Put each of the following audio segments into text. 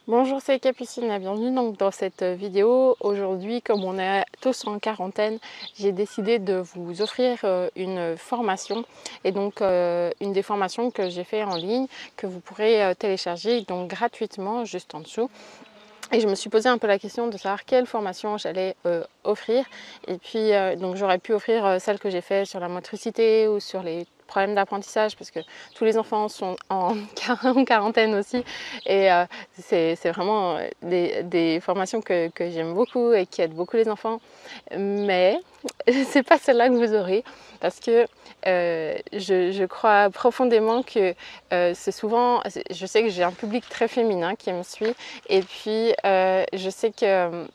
Bonjour, c'est Capucine et bienvenue donc dans cette vidéo. Aujourd'hui, comme on est tous en quarantaine, j'ai décidé de vous offrir une formation et donc une des formations que j'ai fait en ligne que vous pourrez télécharger donc gratuitement juste en dessous. Et je me suis posé un peu la question de savoir quelle formation j'allais offrir. Et puis, donc j'aurais pu offrir celle que j'ai faite sur la motricité ou sur les problèmes d'apprentissage parce que tous les enfants sont en quarantaine aussi. Et c'est vraiment des formations que j'aime beaucoup et qui aident beaucoup les enfants. Mais c'est pas celle-là que vous aurez parce que je crois profondément que c'est souvent, je sais que j'ai un public très féminin qui me suit et puis je sais que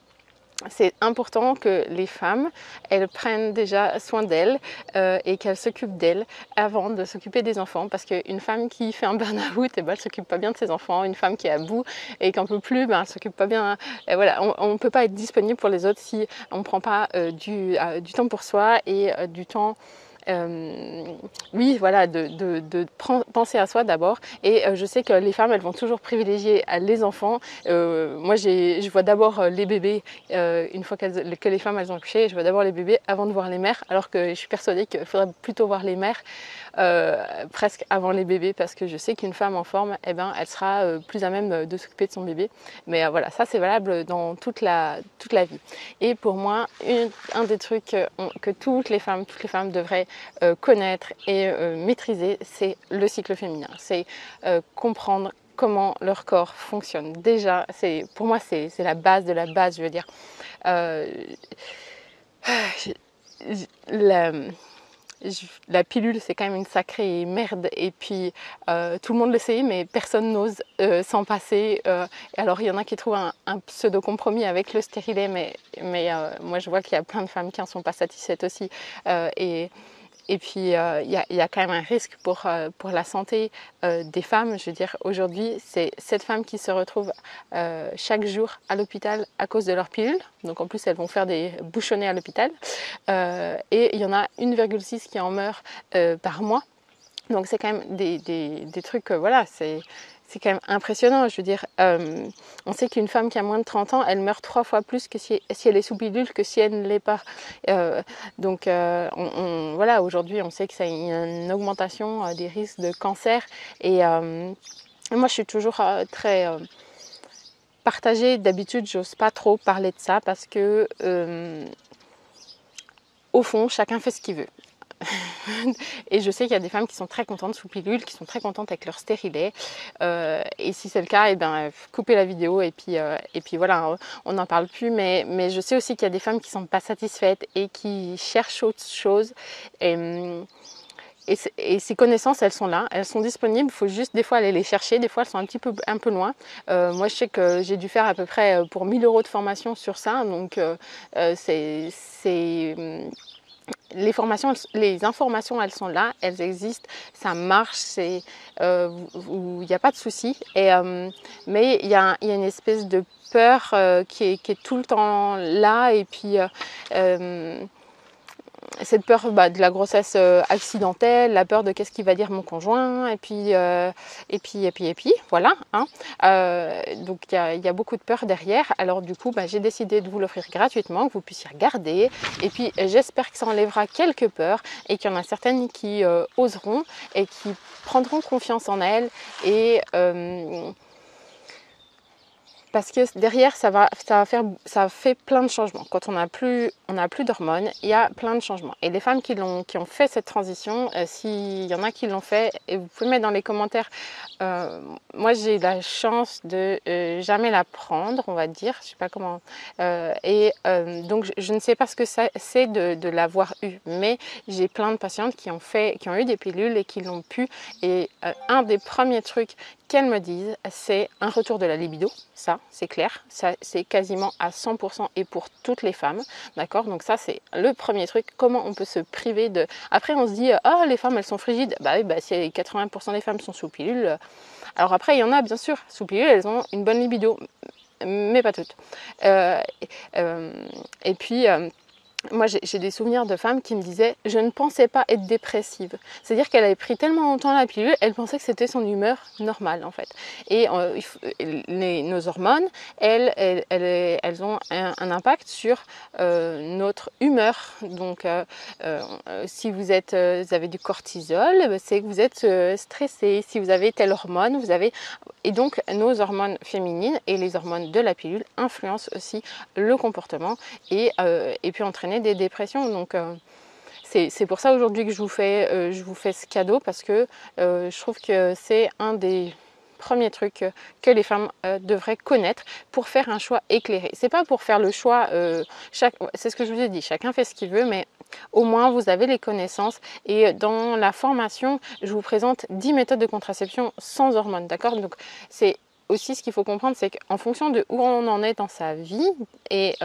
c'est important que les femmes, elles prennent déjà soin d'elles et qu'elles s'occupent d'elles avant de s'occuper des enfants. Parce qu'une femme qui fait un burn-out, eh ben, elle ne s'occupe pas bien de ses enfants. Une femme qui est à bout et qui n'en peut plus, ben, elle ne s'occupe pas bien. Et voilà, on ne peut pas être disponible pour les autres si on ne prend pas du temps pour soi et du temps oui, voilà, penser à soi d'abord. Et je sais que les femmes, elles vont toujours privilégier les enfants. Moi, je vois d'abord les bébés, une fois que les femmes elles ont accouché, je vois d'abord les bébés avant de voir les mères, alors que je suis persuadée qu'il faudrait plutôt voir les mères presque avant les bébés, parce que je sais qu'une femme en forme, eh ben, elle sera plus à même de s'occuper de son bébé. Mais voilà, ça c'est valable dans toute la vie. Et pour moi, un des trucs que toutes les femmes devraient connaître et maîtriser, c'est le cycle féminin. C'est comprendre comment leur corps fonctionne. Déjà, pour moi, c'est la base de la base, je veux dire. La, la pilule, c'est quand même une sacrée merde. Et puis, tout le monde le sait, mais personne n'ose s'en passer. Alors, il y en a qui trouvent un pseudo-compromis avec le stérilet, mais moi, je vois qu'il y a plein de femmes qui n'en sont pas satisfaites aussi. Et puis, il y a quand même un risque pour la santé des femmes. Je veux dire, aujourd'hui, c'est 7 femmes qui se retrouvent chaque jour à l'hôpital à cause de leur pilule. Donc, en plus, elles vont faire des bouchonnées à l'hôpital. Et il y en a 1,6 qui en meurent par mois. Donc, c'est quand même des trucs, voilà, c'est quand même impressionnant. Je veux dire, on sait qu'une femme qui a moins de 30 ans, elle meurt 3 fois plus que si elle est sous pilule que si elle ne l'est pas. Donc, voilà, aujourd'hui, on sait que ça a une augmentation des risques de cancer. Et moi, je suis toujours très partagée. D'habitude, j'ose pas trop parler de ça parce que, au fond, chacun fait ce qu'il veut. Et je sais qu'il y a des femmes qui sont très contentes sous pilule, qui sont très contentes avec leur stérilet. Et si c'est le cas, eh ben, coupez la vidéo et puis voilà, on n'en parle plus. Mais je sais aussi qu'il y a des femmes qui ne sont pas satisfaites et qui cherchent autre chose. Et ces connaissances, elles sont là, elles sont disponibles. Il faut juste des fois aller les chercher. Des fois, elles sont un peu loin. Moi, je sais que j'ai dû faire à peu près pour 1000 € de formation sur ça. Donc, les informations, elles sont là, elles existent, ça marche, il n'y a pas de souci. Mais il y a une espèce de peur qui est tout le temps là. Et puis, cette peur de la grossesse accidentelle, la peur de qu'est-ce qu'il va dire mon conjoint, et puis voilà. Hein. Donc il y a beaucoup de peur derrière. Alors du coup, j'ai décidé de vous l'offrir gratuitement, que vous puissiez regarder. Et puis j'espère que ça enlèvera quelques peurs et qu'il y en a certaines qui oseront et qui prendront confiance en elles. Et parce que derrière, ça fait plein de changements. Quand on n'a plus d'hormones, il y a plein de changements. Et les femmes qui ont fait cette transition, s'il y en a qui l'ont fait, et vous pouvez mettre dans les commentaires. Moi, j'ai la chance de jamais la prendre, on va dire. Je sais pas comment. Donc, je ne sais pas ce que c'est de l'avoir eu. Mais j'ai plein de patientes qui ont eu des pilules et qui l'ont pu. Et un des premiers trucs qu'elles me disent, c'est un retour de la libido. Ça, c'est clair. Ça, c'est quasiment à 100% et pour toutes les femmes. D'accord? Donc ça, c'est le premier truc. Comment on peut se priver de... Après, on se dit, oh, les femmes, elles sont frigides. Bah oui, si 80% des femmes sont sous pilule. Alors après, il y en a, bien sûr, sous pilule, elles ont une bonne libido. Mais pas toutes. Et puis... moi j'ai des souvenirs de femmes qui me disaient je ne pensais pas être dépressive. C'est-à-dire qu'elle avait pris tellement longtemps la pilule, elle pensait que c'était son humeur normale en fait. Et nos hormones, elles ont un impact sur notre humeur. Donc si vous avez du cortisol, c'est que vous êtes stressé. Si vous avez telle hormone, vous avez... Et donc nos hormones féminines et les hormones de la pilule influencent aussi le comportement et puis entraîner des dépressions. Donc c'est pour ça aujourd'hui que je vous fais ce cadeau, parce que je trouve que c'est un des premiers trucs que les femmes devraient connaître pour faire un choix éclairé. C'est pas pour faire le choix, c'est ce que je vous ai dit, chacun fait ce qu'il veut, mais au moins vous avez les connaissances. Et dans la formation, je vous présente 10 méthodes de contraception sans hormones, d'accord? Donc c'est aussi ce qu'il faut comprendre, c'est qu'en fonction de où on en est dans sa vie, eh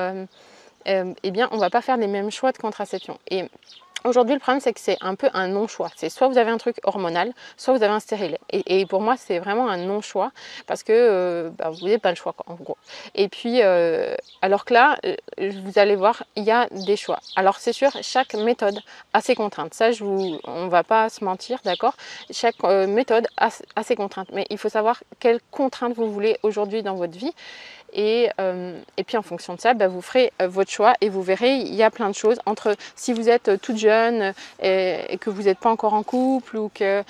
bien, on ne va pas faire les mêmes choix de contraception. Et aujourd'hui, le problème, c'est que c'est un peu un non-choix. C'est soit vous avez un truc hormonal, soit vous avez un stérilet. Et pour moi, c'est vraiment un non-choix, parce que vous n'avez pas le choix, quoi, en gros. Et puis, alors que là, vous allez voir, il y a des choix. Alors, c'est sûr, chaque méthode a ses contraintes. Ça, on ne va pas se mentir, d'accord? Chaque méthode a ses contraintes. Mais il faut savoir quelles contraintes vous voulez aujourd'hui dans votre vie. Et puis en fonction de ça, vous ferez votre choix et vous verrez, il y a plein de choses. Entre si vous êtes toute jeune et que vous n'êtes pas encore en couple, ou que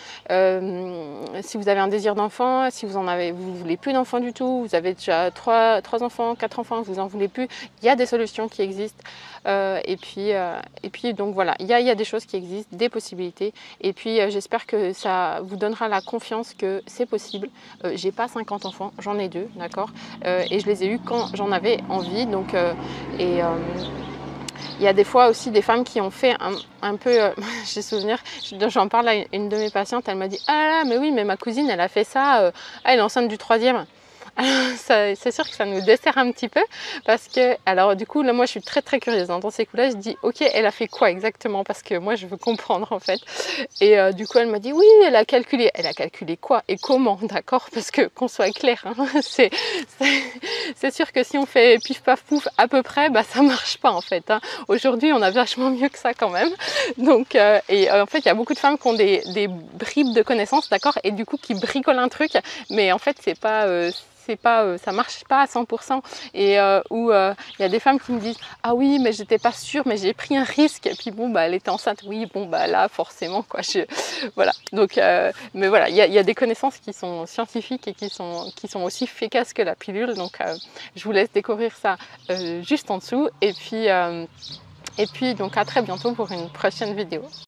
si vous avez un désir d'enfant, si vous voulez plus d'enfants du tout, vous avez déjà 3 enfants, 4 enfants, vous en voulez plus, il y a des solutions qui existent. Et puis donc voilà, il y a des choses qui existent, des possibilités. Et puis j'espère que ça vous donnera la confiance que c'est possible. J'ai pas 50 enfants, j'en ai 2, d'accord, et je les ai eus quand j'en avais envie. Donc il y a des fois aussi des femmes qui ont fait un peu, j'ai souvenir, j'en parle à une de mes patientes, elle m'a dit ah là là, mais oui, mais ma cousine elle a fait ça, elle est enceinte du 3e. C'est sûr que ça nous dessert un petit peu, parce que, alors du coup là moi je suis très très curieuse, hein. Dans ces coups là je dis ok, elle a fait quoi exactement, parce que moi je veux comprendre en fait. Et du coup elle m'a dit oui, elle a calculé quoi et comment, d'accord, parce que qu'on soit clair, hein, c'est sûr que si on fait pif paf pouf à peu près, ça marche pas en fait, hein. Aujourd'hui on a vachement mieux que ça quand même. Donc en fait il y a beaucoup de femmes qui ont des bribes de connaissances, d'accord, et du coup qui bricolent un truc, mais en fait ça marche pas à 100%. Et il y a des femmes qui me disent ah oui, mais j'étais pas sûre, mais j'ai pris un risque, et puis bon elle était enceinte, oui bon là forcément quoi, voilà. Donc mais voilà, il y a des connaissances qui sont scientifiques et qui sont aussi efficaces que la pilule. Donc je vous laisse découvrir ça juste en dessous, et puis donc à très bientôt pour une prochaine vidéo.